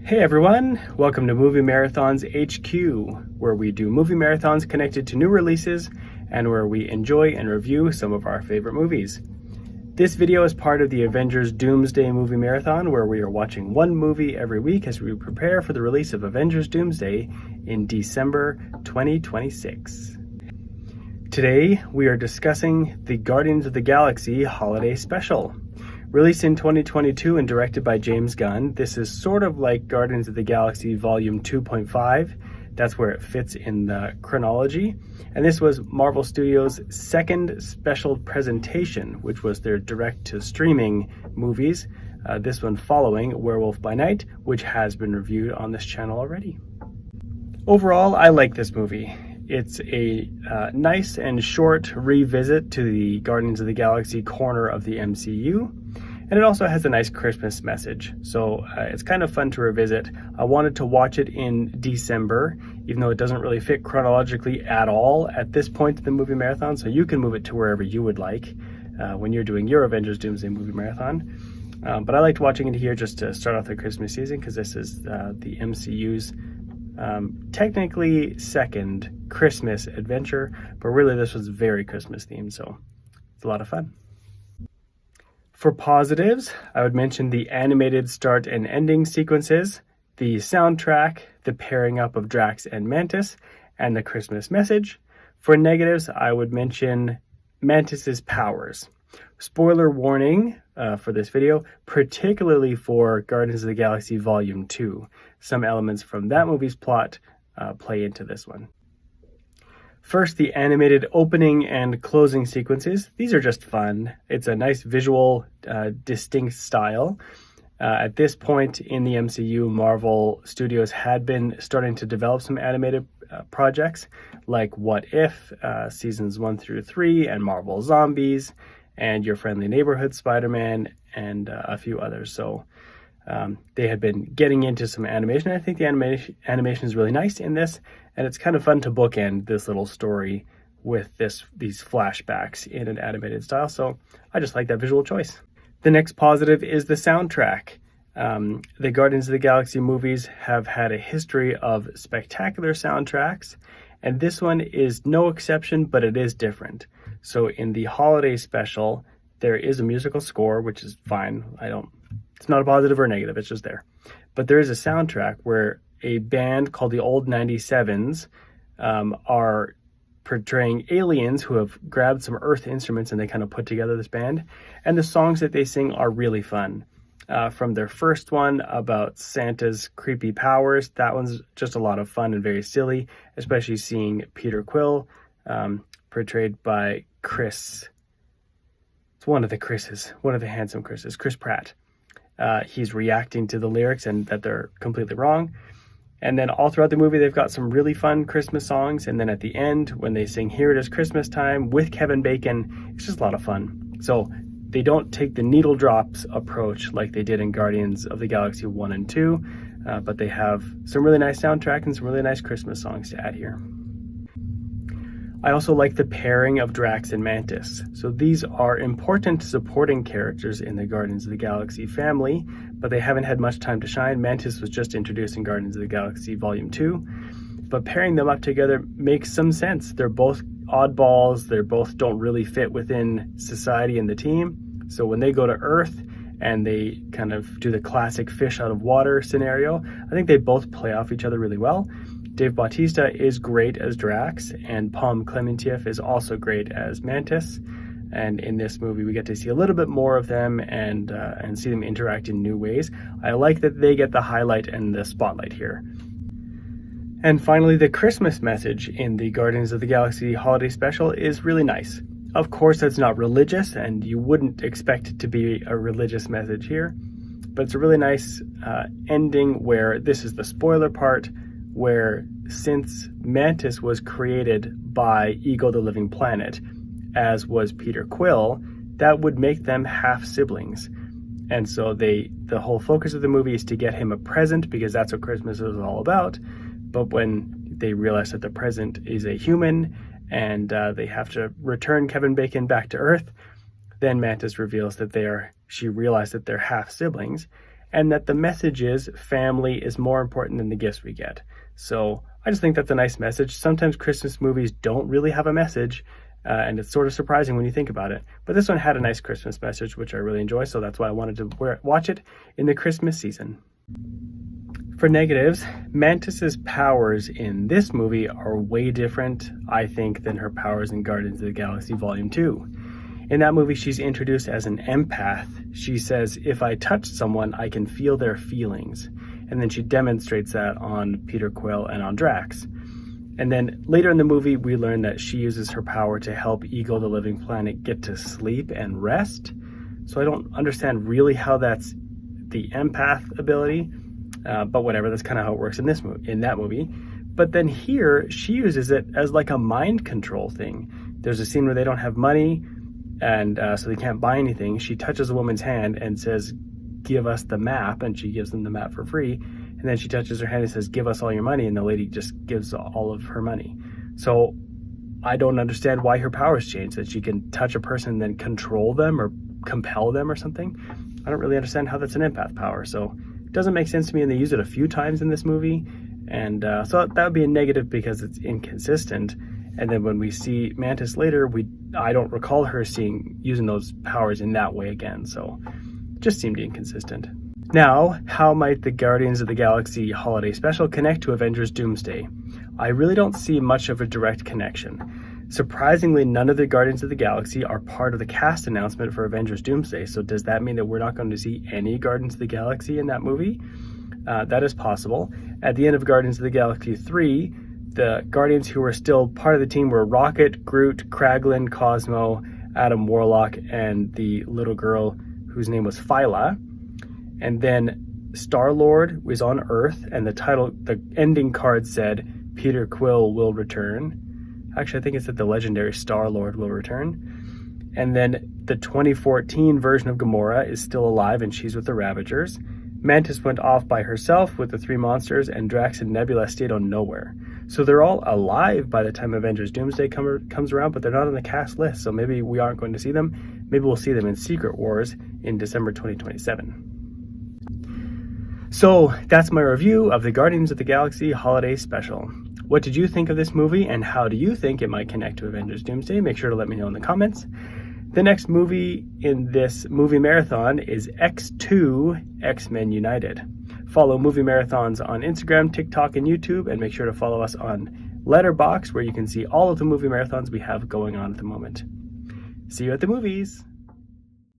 Hey everyone, welcome to Movie Marathons HQ, where we do movie marathons connected to new releases and where we enjoy and review some of our favorite movies. This video is part of the Avengers Doomsday Movie Marathon, where we are watching one movie every week as we prepare for the release of Avengers Doomsday in December 2026. Today, we are discussing the Guardians of the Galaxy Holiday Special. Released in 2022 and directed by James Gunn, this is sort of like Guardians of the Galaxy Volume 2.5. That's where it fits in the chronology. And this was Marvel Studios' second special presentation, which was their direct-to-streaming movies. This one following Werewolf by Night, which has been reviewed on this channel already. Overall, I like this movie. It's a nice and short revisit to the Guardians of the Galaxy corner of the MCU. And it also has a nice Christmas message, so it's kind of fun to revisit. I wanted to watch it in December, even though it doesn't really fit chronologically at all at this point in the movie marathon, so you can move it to wherever you would like when you're doing your Avengers Doomsday Movie Marathon. But I liked watching it here just to start off the Christmas season, because this is the MCU's technically second Christmas adventure, but really this was very Christmas themed, so it's a lot of fun. For positives, I would mention the animated start and ending sequences, the soundtrack, the pairing up of Drax and Mantis, and the Christmas message. For negatives, I would mention Mantis's powers. Spoiler warning for this video, particularly for Guardians of the Galaxy Volume 2. Some elements from that movie's plot play into this one. First, the animated opening and closing sequences. These are just fun. It's a nice visual, distinct style. At this point in the MCU, Marvel Studios had been starting to develop some animated projects like What If, Seasons 1 through 3, and Marvel Zombies, and Your Friendly Neighborhood Spider-Man, and a few others. So they had been getting into some animation. I think the animation is really nice in this, and it's kind of fun to bookend this little story with these flashbacks in an animated style. So I just like that visual choice. The next positive is the soundtrack. The Guardians of the Galaxy movies have had a history of spectacular soundtracks, and this one is no exception, but it is different. So in the holiday special, there is a musical score, which is fine. It's not a positive or a negative, it's just there. But there is a soundtrack where a band called the Old 97s are portraying aliens who have grabbed some Earth instruments and they kind of put together this band. And the songs that they sing are really fun. From their first one about Santa's creepy powers, that one's just a lot of fun and very silly, especially seeing Peter Quill, portrayed by Chris. It's one of the handsome Chris's, Chris Pratt. He's reacting to the lyrics and that they're completely wrong. And then all throughout the movie, they've got some really fun Christmas songs. And then at the end, when they sing Here It Is Christmas Time with Kevin Bacon, it's just a lot of fun. So they don't take the needle drops approach like they did in Guardians of the Galaxy 1 and 2, but they have some really nice soundtrack and some really nice Christmas songs to add here. I also like the pairing of Drax and Mantis. So these are important supporting characters in the Guardians of the Galaxy family, but they haven't had much time to shine. Mantis was just introduced in Guardians of the Galaxy Volume 2, but pairing them up together makes some sense. They're both oddballs, they both don't really fit within society and the team. So when they go to Earth and they kind of do the classic fish out of water scenario, I think they both play off each other really well. Dave Bautista is great as Drax, and Palm Clementieff is also great as Mantis. And in this movie, we get to see a little bit more of them and see them interact in new ways. I like that they get the highlight and the spotlight here. And finally, the Christmas message in the Guardians of the Galaxy Holiday Special is really nice. Of course, it's not religious, and you wouldn't expect it to be a religious message here. But it's a really nice ending where this is the spoiler part, where since Mantis was created by Ego the Living Planet, as was Peter Quill, that would make them half-siblings. And so the whole focus of the movie is to get him a present, because that's what Christmas is all about. But when they realize that the present is a human, and they have to return Kevin Bacon back to Earth, then Mantis reveals that she realized that they're half-siblings. and that the message is family is more important than the gifts we get. So I just think that's a nice message. Sometimes Christmas movies don't really have a message, and it's sort of surprising when you think about it. But this one had a nice Christmas message, which I really enjoy, so that's why I wanted to watch it in the Christmas season. For negatives, Mantis's powers in this movie are way different, I think, than her powers in Guardians of the Galaxy Volume 2. In that movie, she's introduced as an empath. She says, if I touch someone, I can feel their feelings. And then she demonstrates that on Peter Quill and on Drax. And then later in the movie, we learn that she uses her power to help Eagle the Living Planet get to sleep and rest. So I don't understand really how that's the empath ability. But whatever, that's kind of how it works in that movie. But then here, she uses it as like a mind control thing. There's a scene where they don't have money, and so they can't buy anything. She touches a woman's hand and says, give us the map, and she gives them the map for free. And then she touches her hand and says, give us all your money, and the lady just gives all of her money. So I don't understand why her powers change, that she can touch a person and then control them or compel them or something. I don't really understand how that's an empath power, so doesn't make sense to me, and they use it a few times in this movie, and so that would be a negative because it's inconsistent. And then when we see Mantis later, I don't recall her using those powers in that way again, so it just seemed inconsistent. Now, how might the Guardians of the Galaxy Holiday Special connect to Avengers Doomsday? I really don't see much of a direct connection. Surprisingly, none of the Guardians of the Galaxy are part of the cast announcement for Avengers Doomsday, so does that mean that we're not going to see any Guardians of the Galaxy in that movie? That is possible. At the end of Guardians of the Galaxy 3, the Guardians who were still part of the team were Rocket, Groot, Kraglin, Cosmo, Adam Warlock, and the little girl whose name was Phyla. And then Star-Lord was on Earth, and the ending card said, Peter Quill will return. Actually, I think it said the legendary Star-Lord will return. And then the 2014 version of Gamora is still alive, and she's with the Ravagers. Mantis went off by herself with the three monsters, and Drax and Nebula stayed on Nowhere. So they're all alive by the time Avengers Doomsday comes around, but they're not on the cast list, so maybe we aren't going to see them. Maybe we'll see them in Secret Wars in December 2027. So that's my review of the Guardians of the Galaxy Holiday Special. What did you think of this movie, and how do you think it might connect to Avengers Doomsday? Make sure to let me know in the comments. The next movie in this movie marathon is X2 X-Men United. Follow movie marathons on Instagram, TikTok, and YouTube, and make sure to follow us on Letterboxd, where you can see all of the movie marathons we have going on at the moment. See you at the movies!